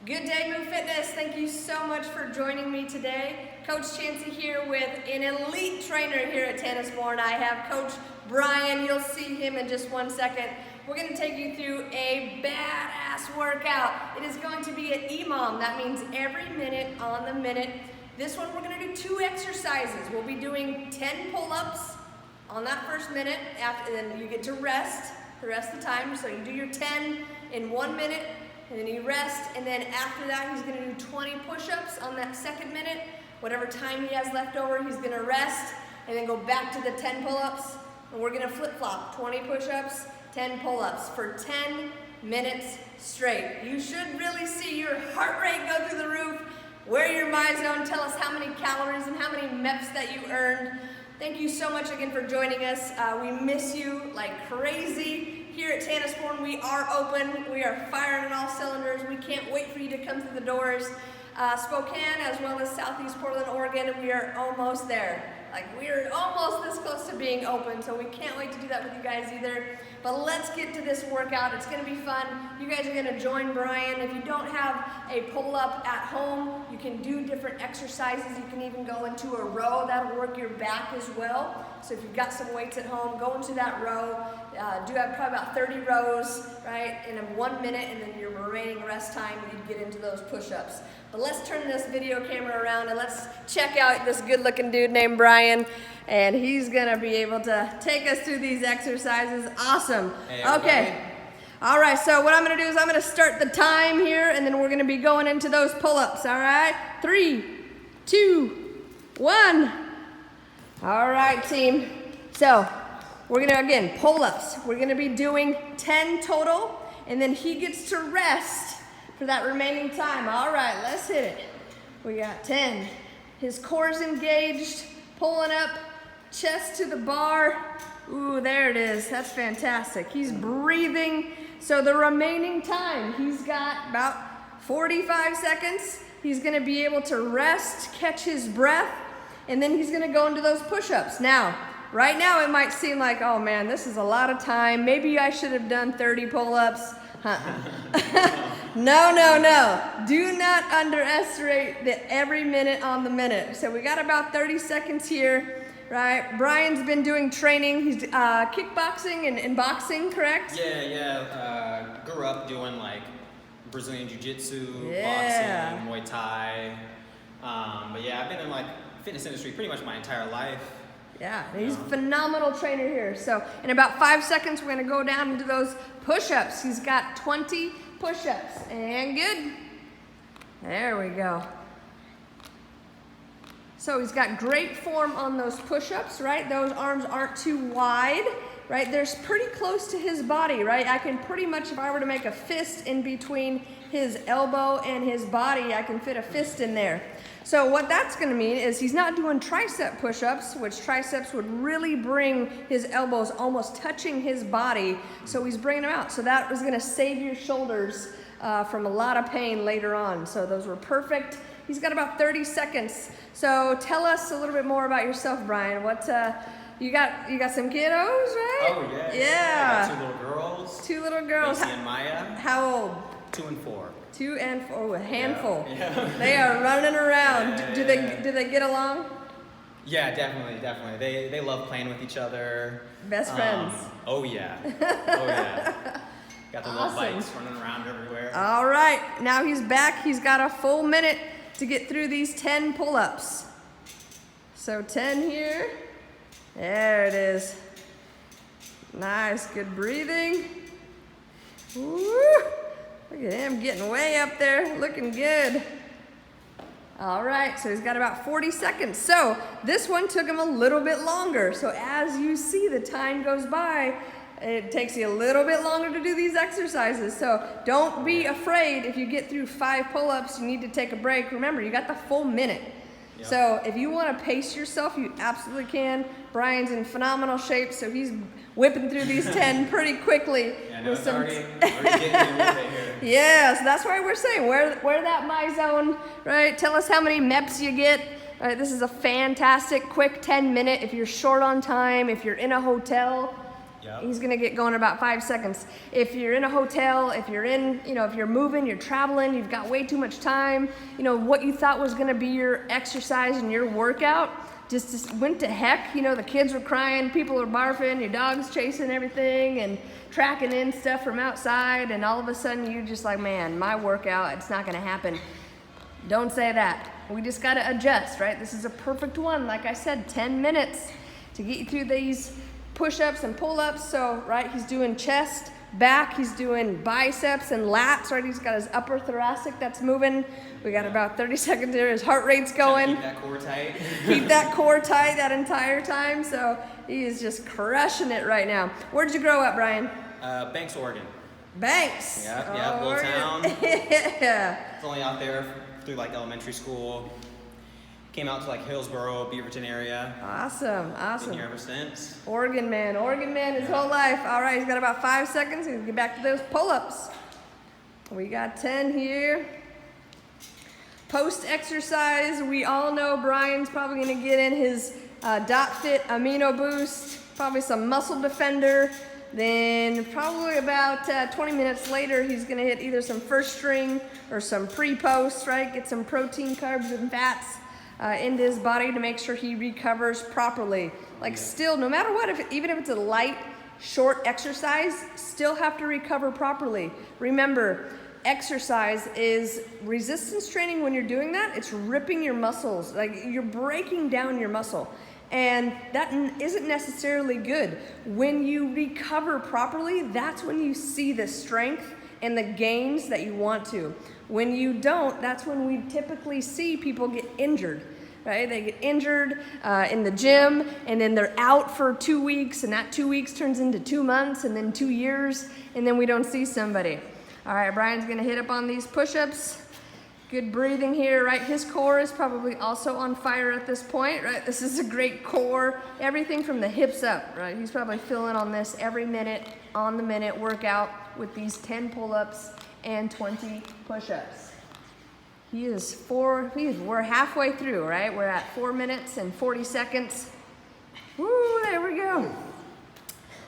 Good day, Move Fitness. Thank you so much for joining me today. Coach Chancey here with an elite trainer here at Tannismore. I have Coach Brian. You'll see him in just 1 second. We're going to take you through a badass workout. It is going to be an EMOM. That means every minute on the minute. This one we're going to do 2 exercises. We'll be doing 10 pull-ups on that first minute. Then you get to rest the rest of the time. So you do your 10 in 1 minute. And then you rest, and then after that, he's gonna do 20 push-ups on that second minute. Whatever time he has left over, he's gonna rest, and then go back to the 10 pull-ups. And we're gonna flip-flop, 20 push-ups, 10 pull-ups for 10 minutes straight. You should really see your heart rate go through the roof, wear your MyZone, tell us how many calories and how many MEPs that you earned. Thank you so much again for joining us. We miss you like crazy. Here at Tannismore, we are open. We are firing on all cylinders. We can't wait for you to come through the doors. Spokane, as well as Southeast Portland, Oregon, we are almost there. Like, we're almost this close to being open, so we can't wait to do that with you guys either. But let's get to this workout. It's gonna be fun. You guys are gonna join Brian. If you don't have a pull-up at home, you can do different exercises. You can even go into a row. That'll work your back as well. So if you've got some weights at home, go into that row. Do have probably about 30 rows, right, in 1 minute, and then your remaining rest time, you get into those push-ups. But let's turn this video camera around and let's check out this good-looking dude named Brian, and he's gonna be able to take us through these exercises. Awesome. Hey, okay. All right, so what I'm gonna do is I'm gonna start the time here, and then we're gonna be going into those pull-ups, all right? 3, 2, 1. All right, team. So we're gonna, again, pull-ups. We're gonna be doing 10 total, and then he gets to rest for that remaining time. All right, let's hit it. We got 10. His core's engaged, pulling up, chest to the bar. Ooh, there it is. That's fantastic. He's breathing. So the remaining time, he's got about 45 seconds. He's gonna be able to rest, catch his breath, and then he's gonna go into those push-ups. Now, right now it might seem like, oh man, this is a lot of time. Maybe I should have done 30 pull-ups. No. Do not underestimate the every minute on the minute. So we got about 30 seconds here, right? Brian's been doing training. He's kickboxing and boxing, correct? Yeah. Grew up doing like Brazilian Jiu-Jitsu, Yeah. boxing, Muay Thai. But yeah, I've been in like fitness industry pretty much my entire life. Yeah, he's a phenomenal trainer here. So in about 5 seconds, we're gonna go down into those push-ups. He's got 20 push-ups, and good. There we go. So he's got great form on those push-ups, right? Those arms aren't too wide, right? They're pretty close to his body, right? I can pretty much, if I were to make a fist in between his elbow and his body, I can fit a fist in there. So what that's gonna mean is he's not doing tricep push-ups, which triceps would really bring his elbows almost touching his body. So he's bringing them out. So that was gonna save your shoulders from a lot of pain later on. So those were perfect. He's got about 30 seconds. So tell us a little bit more about yourself, Brian. What, you got some kiddos, right? Oh yeah. Yeah. I got 2 little girls. 2 little girls. Macy and Maya. How old? 2 and 4. 2 and 4, a handful. Yeah. They are running around. Yeah, do they get along? Yeah, definitely. They love playing with each other. Best friends. Oh yeah. Got the little bikes running around everywhere. All right, now he's back. He's got a full minute to get through these 10 pull-ups. So 10 here. There it is. Nice, good breathing. Woo! Look at him getting way up there, looking good. All right, so he's got about 40 seconds. So this one took him a little bit longer. So as you see, the time goes by, it takes you a little bit longer to do these exercises. So don't be afraid if you get through 5 pull-ups, you need to take a break. Remember, you got the full minute. Yep. So if you want to pace yourself, you absolutely can. Brian's in phenomenal shape, so he's whipping through these 10 pretty quickly. Yeah, no, it's already getting a little bit here. Yeah, so that's why we're saying, wear that MyZone, right? Tell us how many MEPs you get. Right, this is a fantastic, quick 10-minute. If you're short on time, if you're in a hotel, Yep. He's gonna get going in about 5 seconds. If you're in a hotel, if you're in, if you're moving, you're traveling, you've got way too much time, what you thought was gonna be your exercise and your workout just went to heck. The kids were crying, people are barfing, your dog's chasing everything and tracking in stuff from outside, and all of a sudden you're just like, man, my workout, it's not gonna happen. Don't say that. We just gotta adjust, right? This is a perfect one. Like I said, 10 minutes to get you through these push-ups and pull-ups. So, right, he's doing chest, back, he's doing biceps and lats, right? He's got his upper thoracic that's moving. We got about 30 seconds there. His heart rate's going. Keep that core tight. Keep that core tight that entire time. So he is just crushing it right now. Where did you grow up, Brian? Banks, Oregon. Banks. Yep, little town. Yeah. It's only out there through like elementary school. Came out to like Hillsboro, Beaverton area. Awesome. Been here ever since. Oregon man his whole life. All right, he's got about 5 seconds. He's gonna get back to those pull-ups. We got 10 here. Post-exercise, we all know Brian's probably gonna get in his DotFit Amino Boost, probably some Muscle Defender. Then probably about 20 minutes later, he's gonna hit either some first string or some pre-post, right? Get some protein, carbs, and fats into his body to make sure he recovers properly. Like still, no matter what, even if it's a light, short exercise, still have to recover properly. Remember, exercise is resistance training. When you're doing that, it's ripping your muscles, like you're breaking down your muscle. And that isn't necessarily good. When you recover properly, that's when you see the strength and the gains that you want to. When you don't, that's when we typically see people get injured, right? They get injured in the gym, and then they're out for 2 weeks, and that 2 weeks turns into 2 months, and then 2 years, and then we don't see somebody. All right, Brian's gonna hit up on these push-ups. Good breathing here, right? His core is probably also on fire at this point, right? This is a great core, everything from the hips up, right? He's probably feeling on this every minute, on the minute workout with these 10 pull-ups and 20 push-ups. We're halfway through, right? We're at 4 minutes and 40 seconds. Woo, there we go.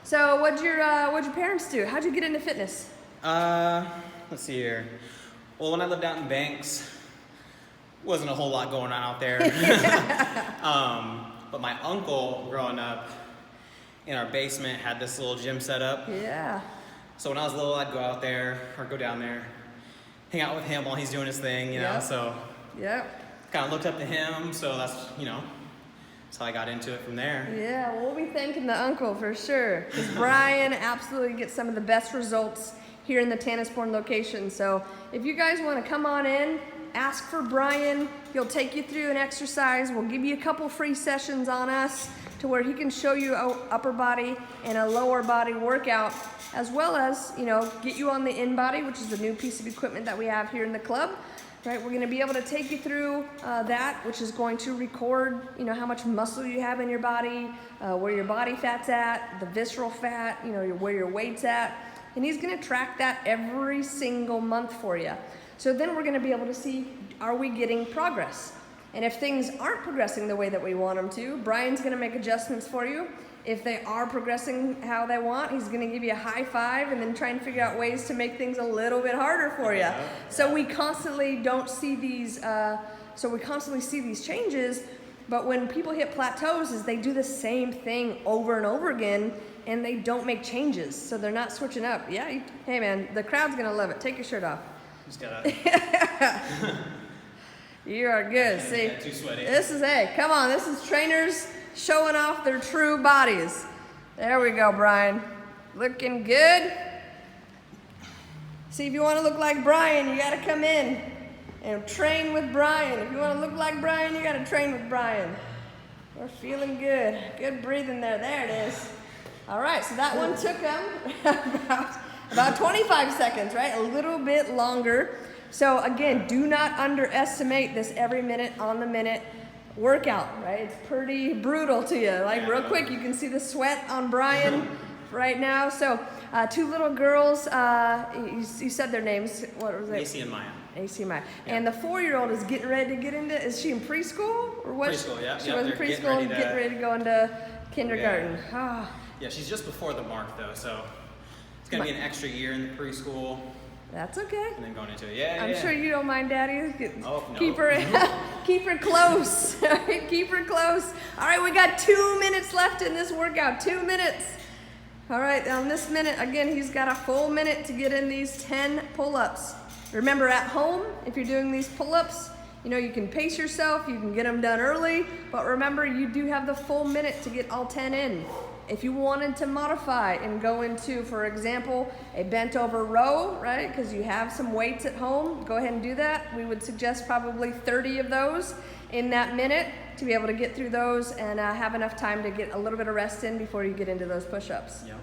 So what'd your parents do? How'd you get into fitness? Let's see here. Well, when I lived out in Banks, wasn't a whole lot going on out there. But my uncle, growing up in our basement, had this little gym set up. Yeah. So when I was little, I'd go out there or go down there, hang out with him while he's doing his thing, you know. So kind of looked up to him. So that's how I got into it from there. Yeah, we'll be thanking the uncle for sure, because Brian absolutely gets some of the best results here in the Tanasbourne location. So if you guys want to come on in, ask for Brian. He'll take you through an exercise. We'll give you a couple free sessions on us to where he can show you an upper body and a lower body workout, as well as, get you on the in-body, which is the new piece of equipment that we have here in the club. Right, we're going to be able to take you through that, which is going to record, how much muscle you have in your body, where your body fat's at, the visceral fat, where your weight's at. And he's gonna track that every single month for you. So then we're gonna be able to see, are we getting progress? And if things aren't progressing the way that we want them to, Brian's gonna make adjustments for you. If they are progressing how they want, he's gonna give you a high five and then try and figure out ways to make things a little bit harder for you. So we constantly see these changes, but when people hit plateaus is they do the same thing over and over again, and they don't make changes, so they're not switching up. Yeah, hey man, the crowd's gonna love it. Take your shirt off. Just gotta. You are good. See, too sweaty. Come on, this is trainers showing off their true bodies. There we go, Brian. Looking good. See, if you want to look like Brian, you gotta come in and train with Brian. If you want to look like Brian, you gotta train with Brian. We're feeling good. Good breathing there. There it is. All right, so that one took him about 25 seconds, right? A little bit longer. So again, do not underestimate this every minute on the minute workout, right? It's pretty brutal to you. Like real quick, you can see the sweat on Brian right now. So 2 little girls, you said their names. What was it? AC and Maya. AC and Maya. Yeah. And the 4-year-old is getting ready to get into, is she in preschool? Or what? Preschool, yeah. She was in preschool and getting ready to go into kindergarten. Yeah. Yeah, she's just before the mark though, so it's gonna be an extra year in the preschool. That's okay. And then going into it, yeah. I'm sure you don't mind, Daddy. Oh, no. Keep her, keep her close. Keep her close. All right, we got 2 minutes left in this workout. 2 minutes. All right, on this minute, again, he's got a full minute to get in these 10 pull-ups. Remember, at home, if you're doing these pull-ups, you know, you can pace yourself, you can get them done early, but remember, you do have the full minute to get all 10 in. If you wanted to modify and go into, for example, a bent over row, right, because you have some weights at home, go ahead and do that. We would suggest probably 30 of those in that minute to be able to get through those and have enough time to get a little bit of rest in before you get into those push-ups. Yep.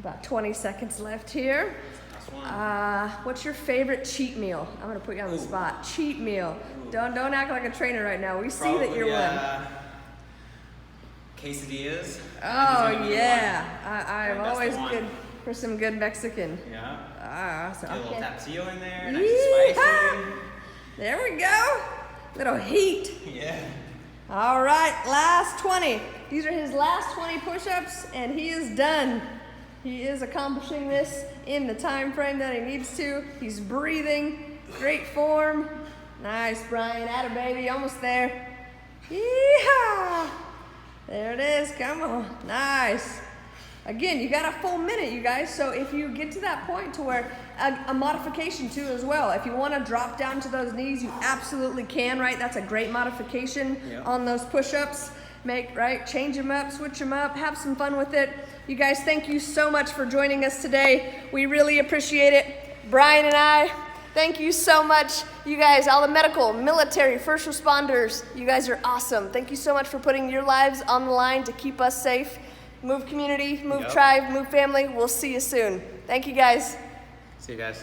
About 20 seconds left here. What's your favorite cheat meal? I'm gonna put you on the spot. Cheat meal. Don't act like a trainer right now. We see that you're one. Quesadillas. Oh yeah, I'm always good for some good Mexican. Yeah. So, get a little tapatio in there, nice and spicy. There we go. Little heat. Yeah. All right, last 20. These are his last 20 push-ups, and he is done. He is accomplishing this in the time frame that he needs to. He's breathing, great form. Nice, Brian. Atta baby, almost there. Yeehaw! There it is, come on, nice. Again, you got a full minute, you guys, so if you get to that point to where a modification too as well, if you want to drop down to those knees, you absolutely can, right? That's a great modification on those push-ups. Change them up, switch them up, have some fun with it. You guys, thank you so much for joining us today. We really appreciate it. Brian and I, thank you so much. You guys, all the medical, military, first responders, you guys are awesome. Thank you so much for putting your lives on the line to keep us safe. Move community, move tribe, move family. We'll see you soon. Thank you guys. See you guys.